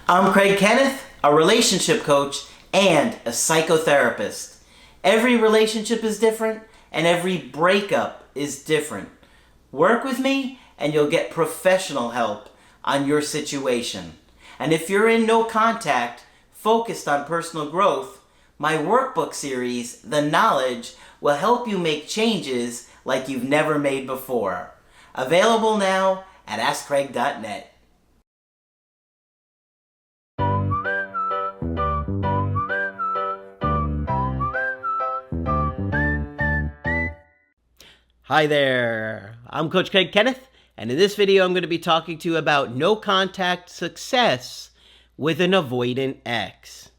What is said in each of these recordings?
I'm Craig Kenneth, a relationship coach and a psychotherapist. Every relationship is different and every breakup is different. Work with me and you'll get professional help on your situation. And if you're in no contact, focused on personal growth, my workbook series, The Knowledge, will help you make changes like you've never made before. Available now at AskCraig.net. Hi there, I'm Coach Craig Kenneth, and in this video I'm going to be talking to you about no contact success with an avoidant ex.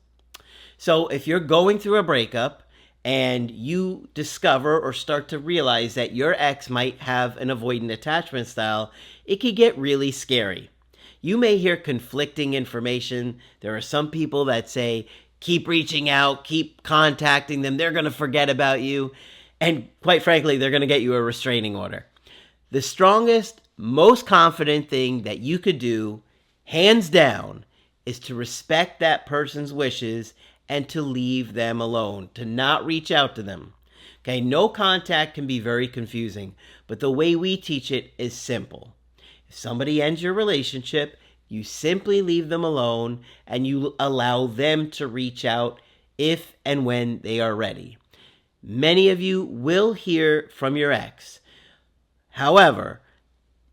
So if you're going through a breakup and you discover or start to realize that your ex might have an avoidant attachment style, it can get really scary. You may hear conflicting information. There are some people that say, keep reaching out, keep contacting them, they're going to forget about you. And quite frankly, they're going to get you a restraining order. The strongest, most confident thing that you could do, hands down, is to respect that person's wishes and to leave them alone, to not reach out to them. Okay, no contact can be very confusing, but the way we teach it is simple. If somebody ends your relationship, you simply leave them alone and you allow them to reach out if and when they are ready. Many of you will hear from your ex. However,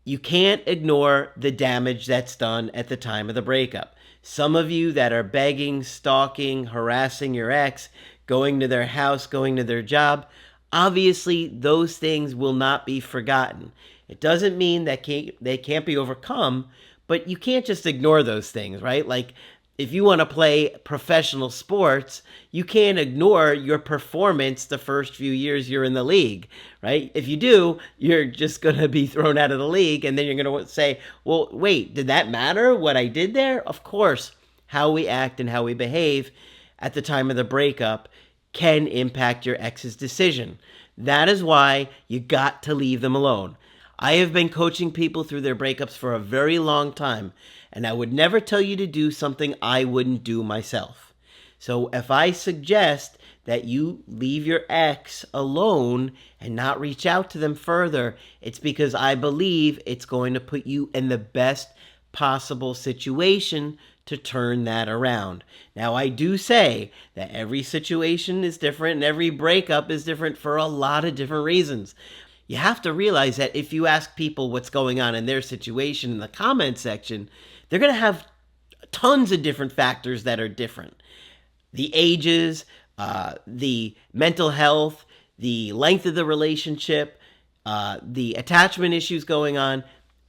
you can't ignore the damage that's done at the time of the breakup. Some of you that are begging, stalking, harassing your ex, going to their house, going to their job, obviously those things will not be forgotten. It doesn't mean that they can't be overcome, but you can't just ignore those things, right? Like, if you want to play professional sports, you can't ignore your performance the first few years you're in the league, right? If you do, you're just going to be thrown out of the league, and then you're going to say, well, wait, did that matter, what I did there? Of course, how we act and how we behave at the time of the breakup can impact your ex's decision. That is why you got to leave them alone. I have been coaching people through their breakups for a very long time, and I would never tell you to do something I wouldn't do myself. So if I suggest that you leave your ex alone and not reach out to them further, it's because I believe it's going to put you in the best possible situation to turn that around. Now, I do say that every situation is different and every breakup is different for a lot of different reasons. You have to realize that if you ask people what's going on in their situation in the comment section, they're going to have tons of different factors that are different. The ages, the mental health, the length of the relationship, the attachment issues going on.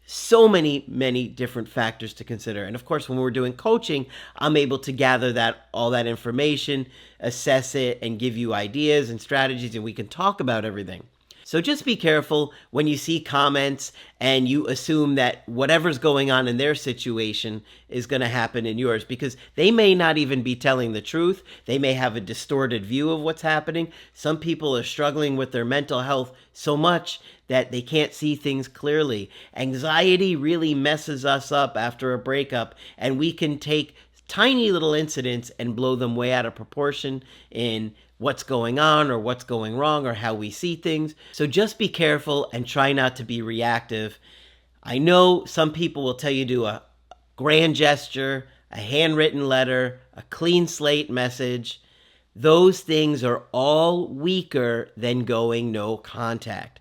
So many different factors to consider. And of course, when we're doing coaching, I'm able to gather all that information, assess it, and give you ideas and strategies, and we can talk about everything. So just be careful when you see comments and you assume that whatever's going on in their situation is going to happen in yours, because they may not even be telling the truth. They may have a distorted view of what's happening. Some people are struggling with their mental health so much that they can't see things clearly. Anxiety really messes us up after a breakup, and we can take tiny little incidents and blow them way out of proportion in what's going on or what's going wrong or how we see things. So just be careful and try not to be reactive. I know some people will tell you to do a grand gesture, a handwritten letter, a clean slate message. Those things are all weaker than going no contact.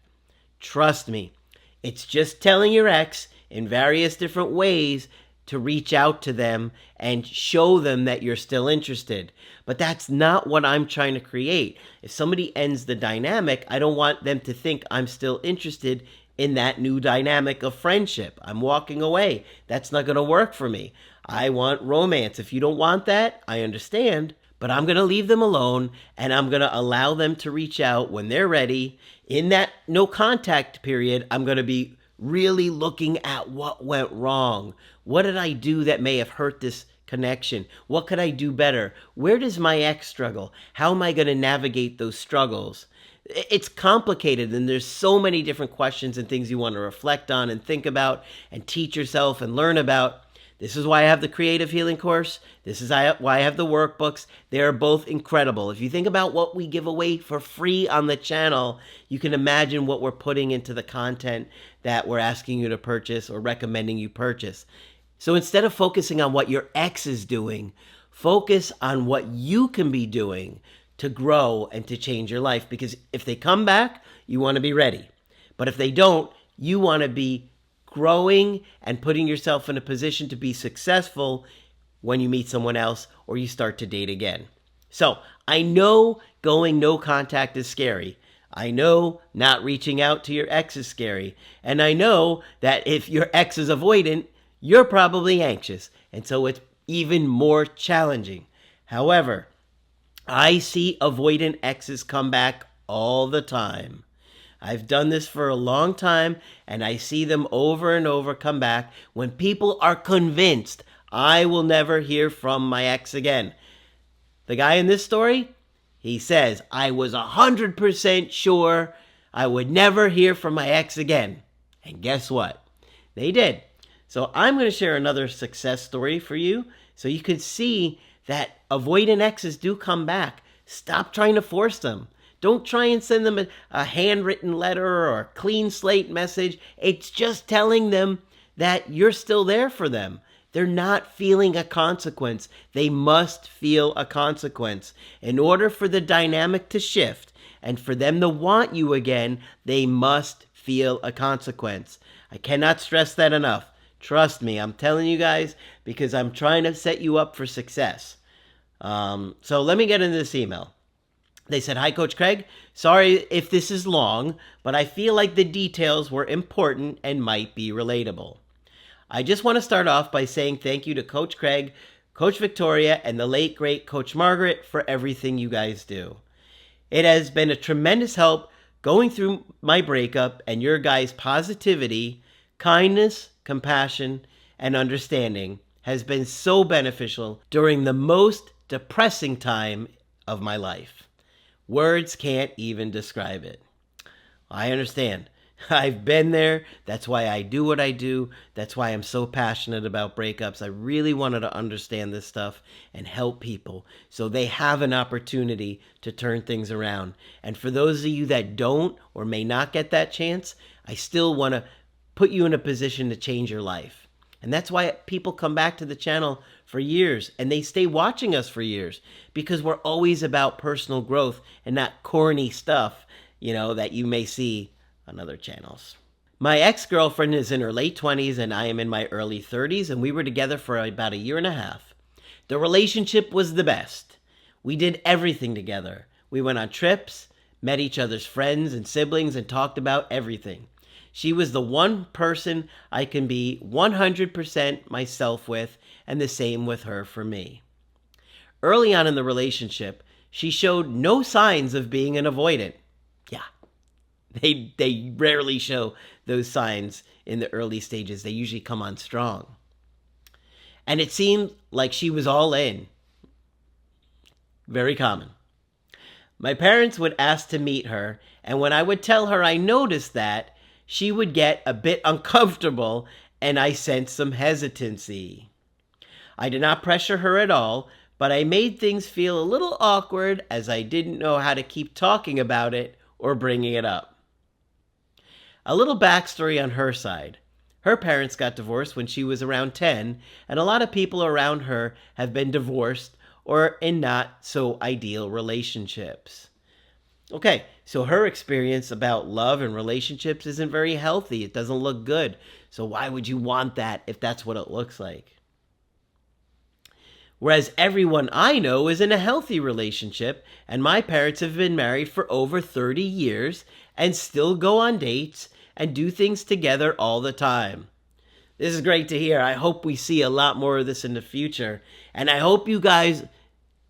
Trust me, it's just telling your ex in various different ways to reach out to them and show them that you're still interested. But that's not what I'm trying to create. If somebody ends the dynamic, I don't want them to think I'm still interested in that new dynamic of friendship. I'm walking away. That's not going to work for me. I want romance. If you don't want that, I understand. But I'm going to leave them alone, and I'm going to allow them to reach out when they're ready. In that no contact period, I'm going to be really looking at what went wrong. What did I do that may have hurt this connection? What could I do better? Where does my ex struggle? How am I going to navigate those struggles? It's complicated, and there's so many different questions and things you want to reflect on and think about and teach yourself and learn about. This is why I have the creative healing course. This is why I have the workbooks. They are both incredible. If you think about what we give away for free on the channel, you can imagine what we're putting into the content that we're asking you to purchase or recommending you purchase. So instead of focusing on what your ex is doing, focus on what you can be doing to grow and to change your life. Because if they come back, you want to be ready. But if they don't, you want to be growing and putting yourself in a position to be successful when you meet someone else or you start to date again. So I know going no contact is scary. I know not reaching out to your ex is scary. And I know that if your ex is avoidant, you're probably anxious. And so it's even more challenging. However, I see avoidant exes come back all the time. I've done this for a long time, and I see them over and over come back when people are convinced I will never hear from my ex again. The guy in this story, he says, I was 100% sure I would never hear from my ex again. And guess what? They did. So I'm going to share another success story for you so you can see that avoidant exes do come back. Stop trying to force them. Don't try and send them a handwritten letter or a clean slate message. It's just telling them that you're still there for them. They're not feeling a consequence. They must feel a consequence. In order for the dynamic to shift and for them to want you again, they must feel a consequence. I cannot stress that enough. Trust me, I'm telling you guys because I'm trying to set you up for success. So let me get into this email. They said, hi, Coach Craig. Sorry if this is long, but I feel like the details were important and might be relatable. I just want to start off by saying thank you to Coach Craig, Coach Victoria, and the late, great Coach Margaret for everything you guys do. It has been a tremendous help going through my breakup, and your guys' positivity, kindness, compassion, and understanding has been so beneficial during the most depressing time of my life. Words can't even describe it. I understand. I've been there. That's why I do what I do. That's why I'm so passionate about breakups. I really wanted to understand this stuff and help people so they have an opportunity to turn things around. And for those of you that don't or may not get that chance, I still want to put you in a position to change your life. And that's why people come back to the channel for years and they stay watching us for years because we're always about personal growth and not corny stuff, that you may see on other channels. My ex-girlfriend is in her late 20s and I am in my early 30s, and we were together for about a year and a half. The relationship was the best. We did everything together. We went on trips, met each other's friends and siblings, and talked about everything. She was the one person I can be 100% myself with, and the same with her for me. Early on in the relationship, she showed no signs of being an avoidant. Yeah, they rarely show those signs in the early stages. They usually come on strong. And it seemed like she was all in. Very common. My parents would ask to meet her, and when I would tell her I noticed that, she would get a bit uncomfortable, and I sensed some hesitancy. I did not pressure her at all, but I made things feel a little awkward as I didn't know how to keep talking about it or bringing it up. A little backstory on her side. Her parents got divorced when she was around 10, and a lot of people around her have been divorced or in not so ideal relationships. Okay, so her experience about love and relationships isn't very healthy. It doesn't look good. So why would you want that if that's what it looks like? Whereas everyone I know is in a healthy relationship, and my parents have been married for over 30 years and still go on dates and do things together all the time. This is great to hear. I hope we see a lot more of this in the future. And I hope you guys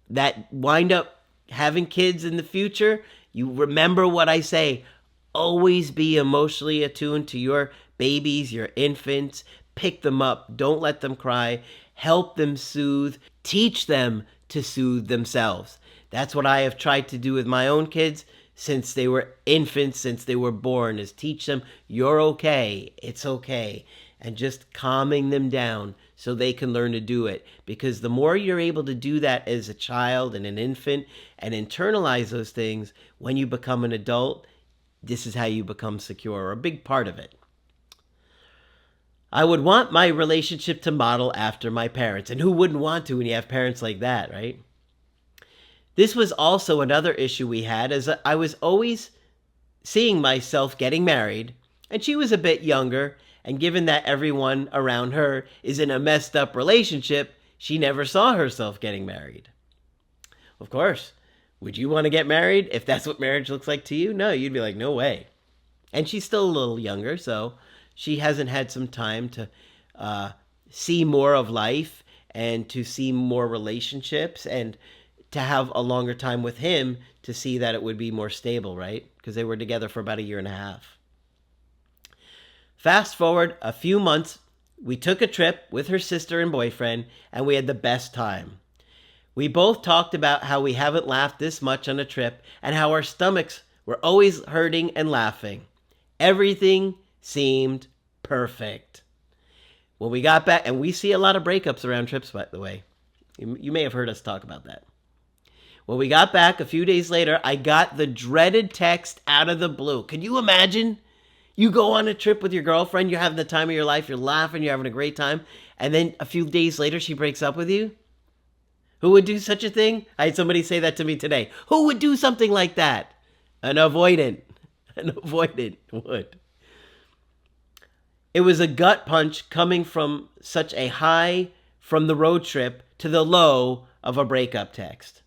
that wind up having kids in the future, you remember what I say. Always be emotionally attuned to your babies, your infants. Pick them up. Don't let them cry. Help them soothe. Teach them to soothe themselves. That's what I have tried to do with my own kids since they were infants, since they were born, is teach them you're okay, it's okay, and just calming them down so they can learn to do it. Because the more you're able to do that as a child and an infant and internalize those things, when you become an adult, this is how you become secure, or a big part of it. I would want my relationship to model after my parents. And who wouldn't want to when you have parents like that, right? This was also another issue we had, as I was always seeing myself getting married, and she was a bit younger, and given that everyone around her is in a messed up relationship, she never saw herself getting married. Of course, would you want to get married if that's what marriage looks like to you? No, you'd be like, no way. And she's still a little younger, so she hasn't had some time to see more of life and to see more relationships and to have a longer time with him to see that it would be more stable, right? Because they were together for about 1.5 years. Fast forward a few months, we took a trip with her sister and boyfriend, and we had the best time. We both talked about how we haven't laughed this much on a trip and how our stomachs were always hurting and laughing. Everything seemed perfect. When we got back, and we see a lot of breakups around trips, by the way. You may have heard us talk about that. When we got back a few days later, I got the dreaded text out of the blue. Can you imagine? You go on a trip with your girlfriend, you're having the time of your life, you're laughing, you're having a great time, and then a few days later she breaks up with you? Who would do such a thing? I had somebody say that to me today. Who would do something like that? An avoidant. An avoidant would. It was a gut punch coming from such a high from the road trip to the low of a breakup text.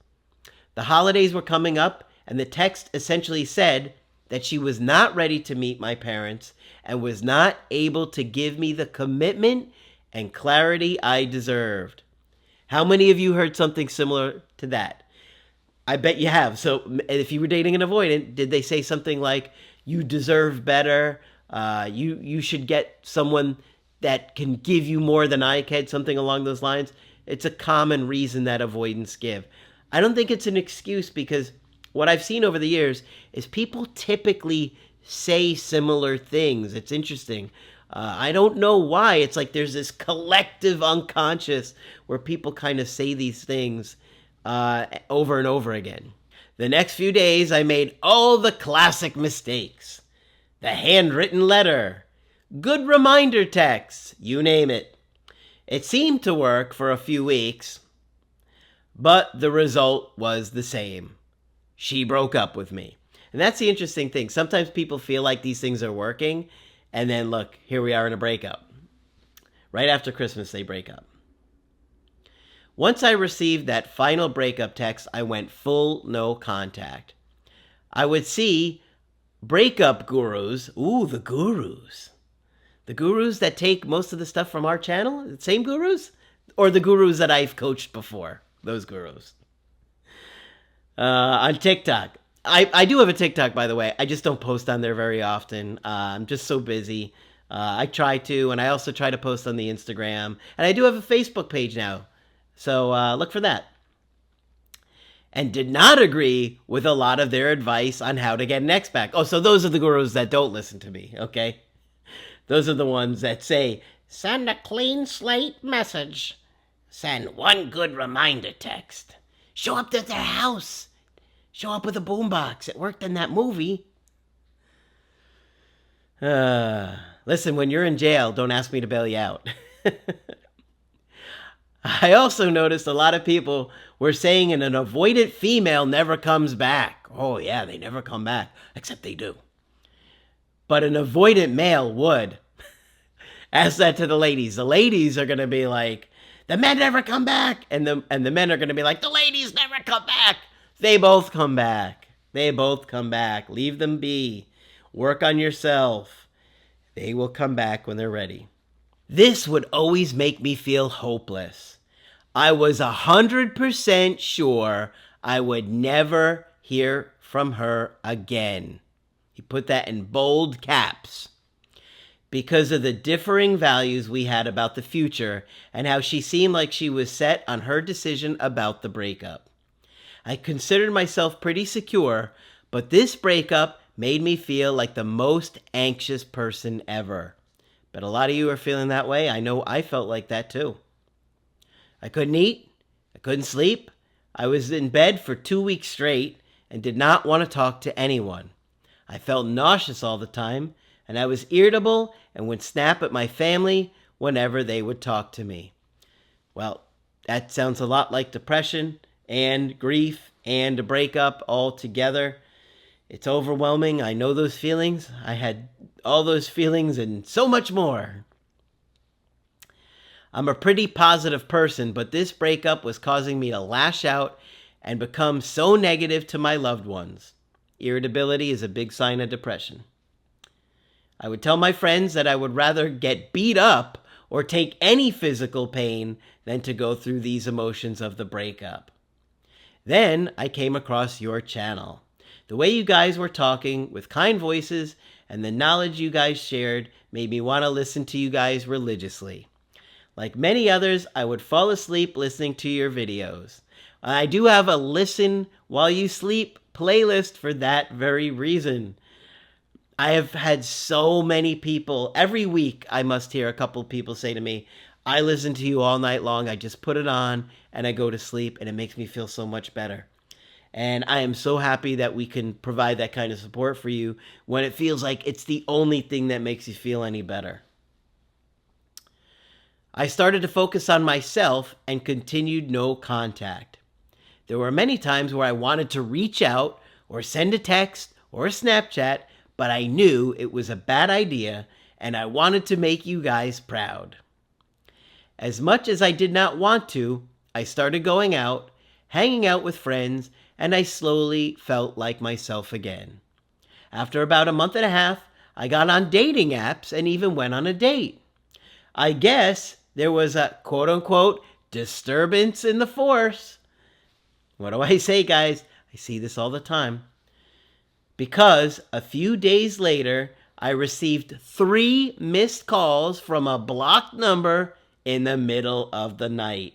The holidays were coming up, and the text essentially said that she was not ready to meet my parents and was not able to give me the commitment and clarity I deserved. How many of you heard something similar to that? I bet you have. So if you were dating an avoidant, did they say something like, you deserve better, you should get someone that can give you more than I can, something along those lines? It's a common reason that avoidants give. I don't think it's an excuse, because what I've seen over the years is people typically say similar things. It's interesting. I don't know why. It's like there's this collective unconscious where people kind of say these things over and over again. The next few days, I made all the classic mistakes. The handwritten letter, good reminder texts, you name it. It seemed to work for a few weeks, but the result was the same. She broke up with me. And that's the interesting thing. Sometimes people feel like these things are working, and then look, here we are in a breakup. Right after Christmas, they break up. Once I received that final breakup text, I went full no contact. I would see breakup gurus. Ooh, the gurus. The gurus that take most of the stuff from our channel? The same gurus? Or the gurus that I've coached before? Those gurus. On TikTok. I do have a TikTok, by the way. I just don't post on there very often. I'm just so busy. I try to, and I also try to post on the Instagram. And I do have a Facebook page now. So look for that. And did not agree with a lot of their advice on how to get an ex back. Oh, so those are the gurus that don't listen to me, okay? Those are the ones that say, send a clean slate message. Send one good reminder text. Show up at their house. Show up with a boombox. It worked in that movie. Listen, when you're in jail, don't ask me to bail you out. I also noticed a lot of people were saying an avoidant female never comes back. Oh, yeah, they never come back. Except they do. But an avoidant male would. Ask that to the ladies. The ladies are going to be like, the men never come back. And the men are going to be like, the ladies never come back. They both come back. They both come back. Leave them be. Work on yourself. They will come back when they're ready. This would always make me feel hopeless. I was 100% sure I would never hear from her again. He put that in bold caps. Because of the differing values we had about the future and how she seemed like she was set on her decision about the breakup. I considered myself pretty secure, but this breakup made me feel like the most anxious person ever. but a lot of you are feeling that way. I know I felt like that too. I couldn't eat. I couldn't sleep. I was in bed for 2 weeks straight and did not want to talk to anyone. I felt nauseous all the time, and I was irritable and would snap at my family whenever they would talk to me. Well, that sounds a lot like depression and grief and a breakup all together. It's overwhelming. I know those feelings. I had all those feelings and so much more. I'm a pretty positive person, but this breakup was causing me to lash out and become so negative to my loved ones. Irritability is a big sign of depression. I would tell my friends that I would rather get beat up or take any physical pain than to go through these emotions of the breakup. Then I came across your channel. The way you guys were talking with kind voices and the knowledge you guys shared made me want to listen to you guys religiously. Like many others, I would fall asleep listening to your videos. I do have a listen while you sleep playlist for that very reason. I have had so many people, every week I must hear a couple people say to me, I listen to you all night long, I just put it on and I go to sleep and it makes me feel so much better. And I am so happy that we can provide that kind of support for you when it feels like it's the only thing that makes you feel any better. I started to focus on myself and continued no contact. There were many times where I wanted to reach out or send a text or a Snapchat, but I knew it was a bad idea and I wanted to make you guys proud. As much as I did not want to, I started going out, hanging out with friends, and I slowly felt like myself again. After about a month and a half, I got on dating apps and even went on a date. I guess there was a quote-unquote disturbance in the force. What do I say, guys? I see this all the time. Because a few days later, I received 3 missed calls from a blocked number in the middle of the night.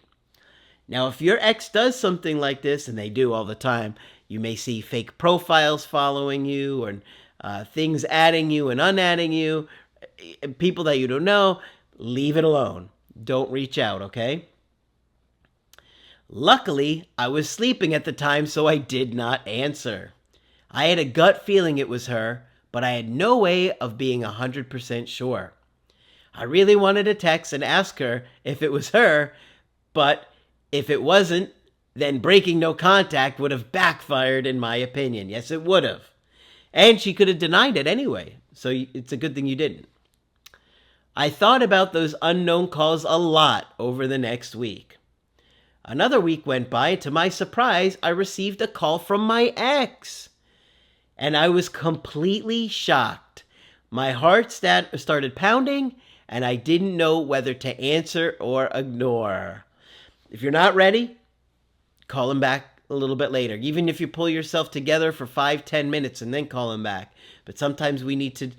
Now, if your ex does something like this, and they do all the time, you may see fake profiles following you or things adding you and unadding you, people that you don't know, leave it alone. Don't reach out, okay? Luckily, I was sleeping at the time, so I did not answer. I had a gut feeling it was her, but I had no way of being 100% sure. I really wanted to text and ask her if it was her, but if it wasn't, then breaking no contact would have backfired in my opinion. Yes, it would have. And she could have denied it anyway, so it's a good thing you didn't. I thought about those unknown calls a lot over the next week. Another week went by, and to my surprise, I received a call from my ex. And I was completely shocked. My heart started pounding, and I didn't know whether to answer or ignore. If you're not ready, call him back a little bit later. Even if you pull yourself together for 5-10 minutes and then call him back. But sometimes we need to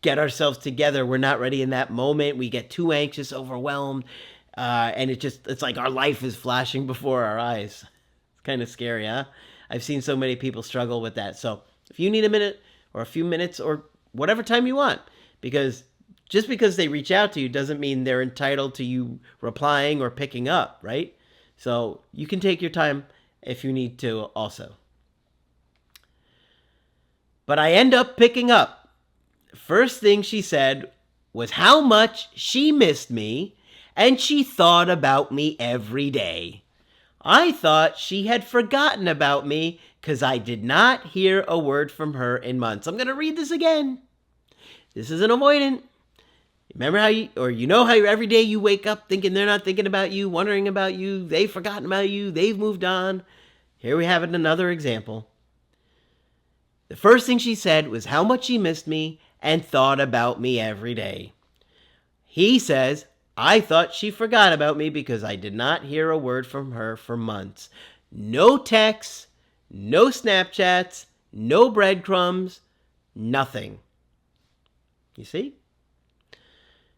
get ourselves together. We're not ready in that moment. We get too anxious, overwhelmed, and it's like our life is flashing before our eyes. It's kind of scary, huh? I've seen so many people struggle with that. So if you need a minute or a few minutes or whatever time you want, because just because they reach out to you doesn't mean they're entitled to you replying or picking up, right? So you can take your time if you need to also. But I end up picking up. First thing she said was how much she missed me and she thought about me every day. I thought she had forgotten about me because I did not hear a word from her in months. I'm going to read this again. This is an avoidant. Remember how you know how every day you wake up thinking they're not thinking about you, wondering about you, they've forgotten about you, they've moved on. Here we have it, another example. The first thing she said was how much she missed me and thought about me every day. He says, I thought she forgot about me because I did not hear a word from her for months. No texts, no Snapchats, no breadcrumbs, nothing. You see?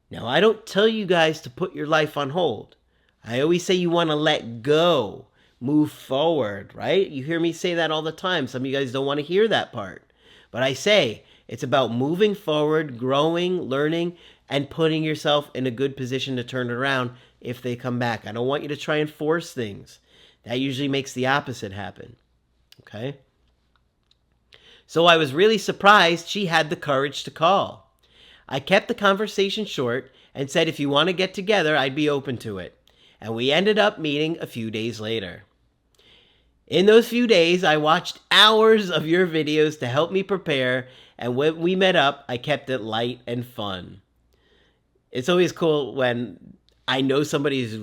Now, I don't tell you guys to put your life on hold. I always say you want to let go, move forward, right? You hear me say that all the time. Some of you guys don't want to hear that part. But I say it's about moving forward, growing, learning, and putting yourself in a good position to turn it around if they come back. I don't want you to try and force things. That usually makes the opposite happen. Okay? So I was really surprised she had the courage to call. I kept the conversation short and said if you want to get together, I'd be open to it. And we ended up meeting a few days later. In those few days, I watched hours of your videos to help me prepare, and when we met up, I kept it light and fun. It's always cool when I know somebody's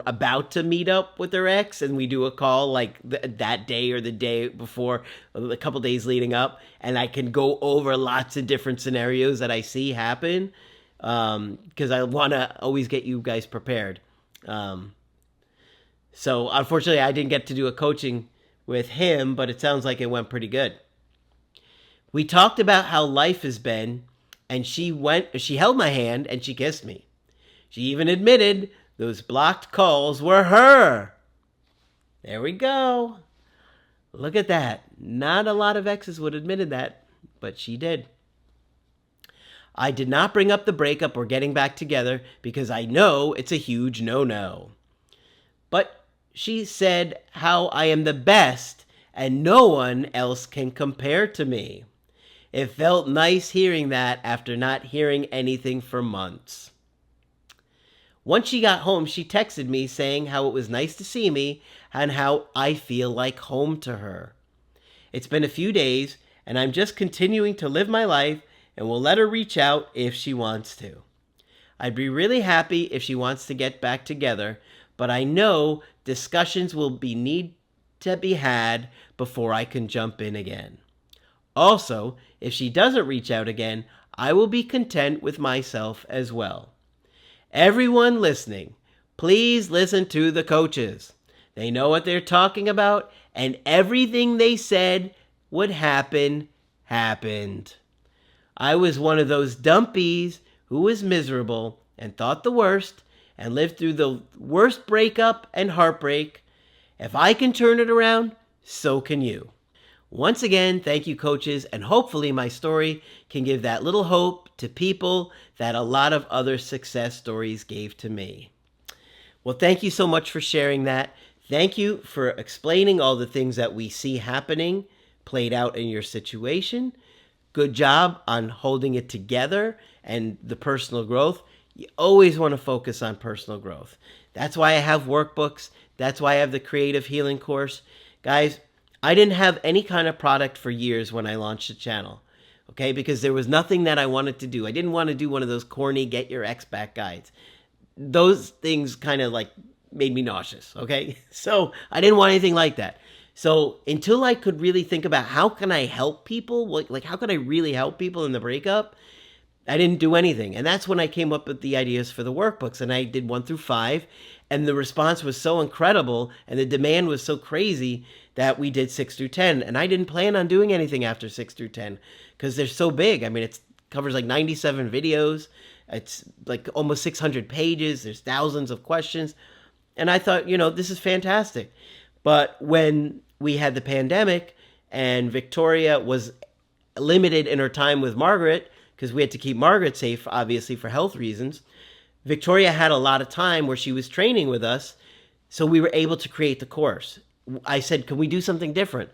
about to meet up with their ex and we do a call like that day or the day before, a couple days leading up, and I can go over lots of different scenarios that I see happen because I want to always get you guys prepared. So unfortunately, I didn't get to do a coaching with him, but it sounds like it went pretty good. We talked about how life has been, and she held my hand and she kissed me. She even admitted those blocked calls were her. There we go. Look at that. Not a lot of exes would have admitted that, but she did. I did not bring up the breakup or getting back together because I know it's a huge no-no. But she said how I am the best and no one else can compare to me. It felt nice hearing that after not hearing anything for months. Once she got home, she texted me saying how it was nice to see me and how I feel like home to her. It's been a few days, and I'm just continuing to live my life and will let her reach out if she wants to. I'd be really happy if she wants to get back together, but I know discussions will need to be had before I can jump in again. Also, if she doesn't reach out again, I will be content with myself as well. Everyone listening, please listen to the coaches. They know what they're talking about, and everything they said would happen, happened. I was one of those dumpies who was miserable and thought the worst and lived through the worst breakup and heartbreak. If I can turn it around, so can you. Once again, thank you, coaches, and hopefully my story can give that little hope to people that a lot of other success stories gave to me. Well, thank you so much for sharing that. Thank you for explaining all the things that we see happening played out in your situation. Good job on holding it together and the personal growth. You always want to focus on personal growth. That's why I have workbooks. That's why I have the creative healing course. Guys, I didn't have any kind of product for years when I launched the channel, okay? Because there was nothing that I wanted to do. I didn't want to do one of those corny get your ex back guides. Those things kind of like made me nauseous, okay? So I didn't want anything like that. So until I could really think about how can I help people, like how can I really help people in the breakup, I didn't do anything. And that's when I came up with the ideas for the workbooks. And I did 1 through 5. And the response was so incredible and the demand was so crazy that we did 6 through 10. And I didn't plan on doing anything after 6 through 10 because they're so big. I mean, it covers like 97 videos. It's like almost 600 pages. There's thousands of questions. And I thought, this is fantastic. But when we had the pandemic and Victoria was limited in her time with Margaret, because we had to keep Margaret safe, obviously, for health reasons, Victoria had a lot of time where she was training with us, so we were able to create the course. I said, can we do something different?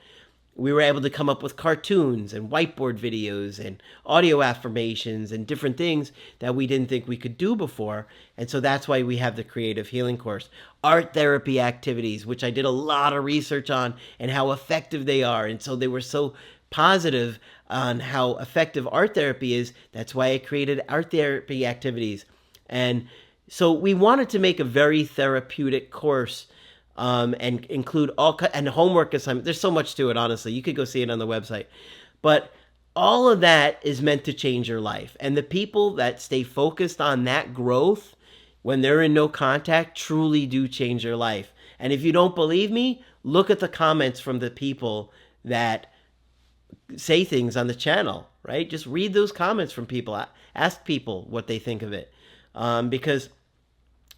We were able to come up with cartoons and whiteboard videos and audio affirmations and different things that we didn't think we could do before. And so that's why we have the creative healing course. Art therapy activities, which I did a lot of research on and how effective they are. And so they were so positive on how effective art therapy is. That's why I created art therapy activities. And so we wanted to make a very therapeutic course and include and homework assignments. There's so much to it, honestly. You could go see it on the website. But all of that is meant to change your life. And the people that stay focused on that growth when they're in no contact truly do change your life. And if you don't believe me, look at the comments from the people that say things on the channel, right? Just read those comments from people. Ask people what they think of it. Because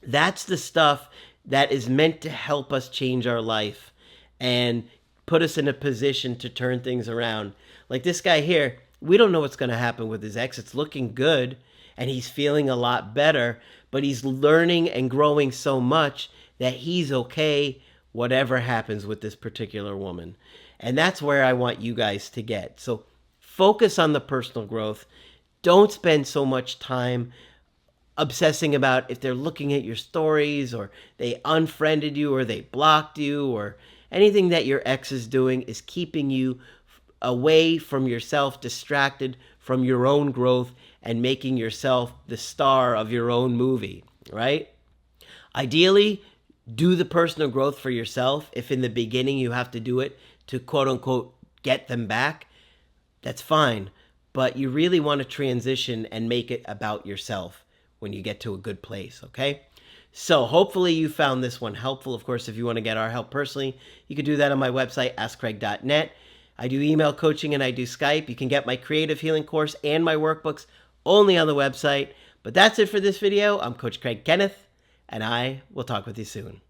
that's the stuff that is meant to help us change our life and put us in a position to turn things around. Like this guy here, we don't know what's going to happen with his ex. It's looking good. and he's feeling a lot better, but he's learning and growing so much that he's okay whatever happens with this particular woman. And that's where I want you guys to get. So focus on the personal growth. Don't spend so much time obsessing about if they're looking at your stories or they unfriended you or they blocked you, or anything that your ex is doing is keeping you away from yourself, distracted from your own growth, and making yourself the star of your own movie, right? Ideally, do the personal growth for yourself. If in the beginning you have to do it to quote unquote get them back, that's fine. But you really want to transition and make it about yourself when you get to a good place, okay? So hopefully you found this one helpful. Of course, if you want to get our help personally, you can do that on my website, askcraig.net. I do email coaching and I do Skype. You can get my creative healing course and my workbooks only on the website. But that's it for this video. I'm Coach Craig Kenneth, and I will talk with you soon.